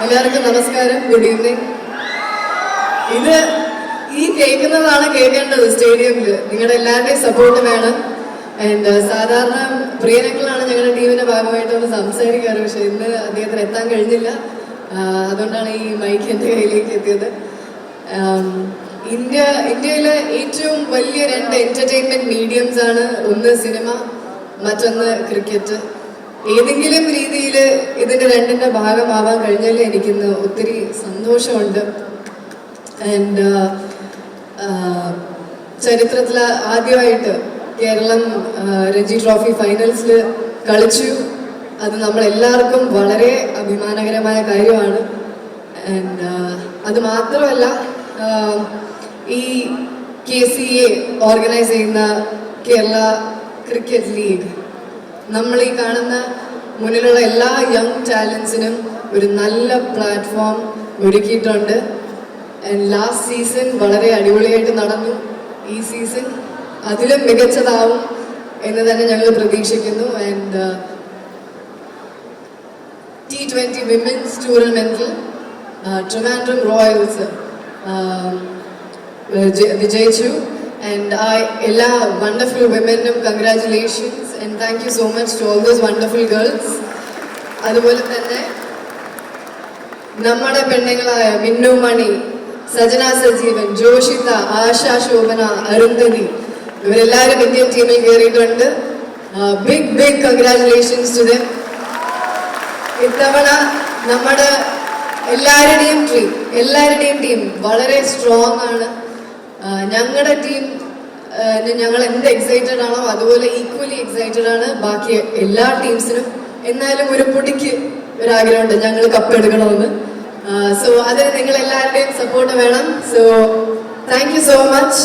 എല്ലാവർക്കും നമസ്കാരം, good evening. ഇത് ഈ കേൾക്കുന്നതാണ് കേൾക്കേണ്ടത് സ്റ്റേഡിയമിൽ. നിങ്ങളുടെ എല്ലാവരുടെയും സപ്പോർട്ട് വേണം. ആൻഡ് സാധാരണ പ്രിയനങ്ങളാണ് ഞങ്ങളുടെ ടീമിന്റെ ഭാഗമായിട്ട് ഒന്ന് സംസാരിക്കാറ്, പക്ഷെ ഇന്ന് അദ്ദേഹത്തിന് എത്താൻ കഴിഞ്ഞില്ല. അതുകൊണ്ടാണ് ഈ മൈക്ക് എൻ്റെ കയ്യിലേക്ക് എത്തിയത്. ഇന്ത്യയിലെ ഏറ്റവും വലിയ രണ്ട് എന്റർടൈൻമെന്റ് മീഡിയംസ് ആണ്, ഒന്ന് സിനിമ, മറ്റൊന്ന് ക്രിക്കറ്റ്. ഏതെങ്കിലും രീതിയിൽ ഇതിന്റെ രണ്ടിന്റെ ഭാഗമാവാൻ കഴിഞ്ഞാൽ എനിക്കിന്ന് ഒത്തിരി സന്തോഷമുണ്ട്. ആൻഡ് ചരിത്രത്തിൽ ആദ്യമായിട്ട് കേരളം രഞ്ജി ട്രോഫി ഫൈനൽസിൽ കളിച്ചു. അത് നമ്മളെല്ലാവർക്കും വളരെ അഭിമാനകരമായ കാര്യമാണ്. ആൻഡ് അത് മാത്രമല്ല, ഈ KCA ഓർഗനൈസ് ചെയ്യുന്ന കേരള ക്രിക്കറ്റ് ലീഗ് നമ്മൾ ഈ കാണുന്ന മുന്നിലുള്ള എല്ലാ യങ് ടാലൻസിനും ഒരു നല്ല പ്ലാറ്റ്ഫോം ഒരുക്കിയിട്ടുണ്ട്. ആൻഡ് ലാസ്റ്റ് സീസൺ വളരെ അടിപൊളിയായിട്ട് നടന്നു. ഈ സീസൺ അതിലും മികച്ചതാവും എന്ന് തന്നെ ഞങ്ങൾ പ്രതീക്ഷിക്കുന്നു. ആൻഡ് T20 വിമൻസ് ടൂർണമെന്റിൽ ട്രിവാൻഡ്രം റോയൽസ് വിജയിച്ചു. And എല്ലാ wonderful women-നും congratulations and thank you so much to all those wonderful girls. അതുപോലെ തന്നെ നമ്മുടെ പെണ്ണുങ്ങളായ മിന്നു മണി, സജന സജീവൻ, ജോഷിത, ആശ ശോഭന, അരുന്ധതി, ഇവരെല്ലാവരും ഇന്ത്യൻ ടീമിൽ കയറിയിട്ടുണ്ട്. Big congratulations to them. ഇത്തവണ നമ്മുടെ എല്ലാവരുടെയും ടീം വളരെ സ്ട്രോങ് ആണ്. ഞങ്ങളുടെ ടീം ഞങ്ങൾ എന്ത് എക്സൈറ്റഡ് ആണോ അതുപോലെ ഈക്വലി എക്സൈറ്റഡ് ആണ് ബാക്കി എല്ലാ ടീംസിനും. എന്നാലും ഒരു പൊടിക്ക് ഒരാഗ്രഹമുണ്ട്, ഞങ്ങൾ കപ്പെടുക്കണമെന്ന്. സോ അതിന് നിങ്ങൾ എല്ലാവരുടെയും സപ്പോർട്ട് വേണം. So thank you so much.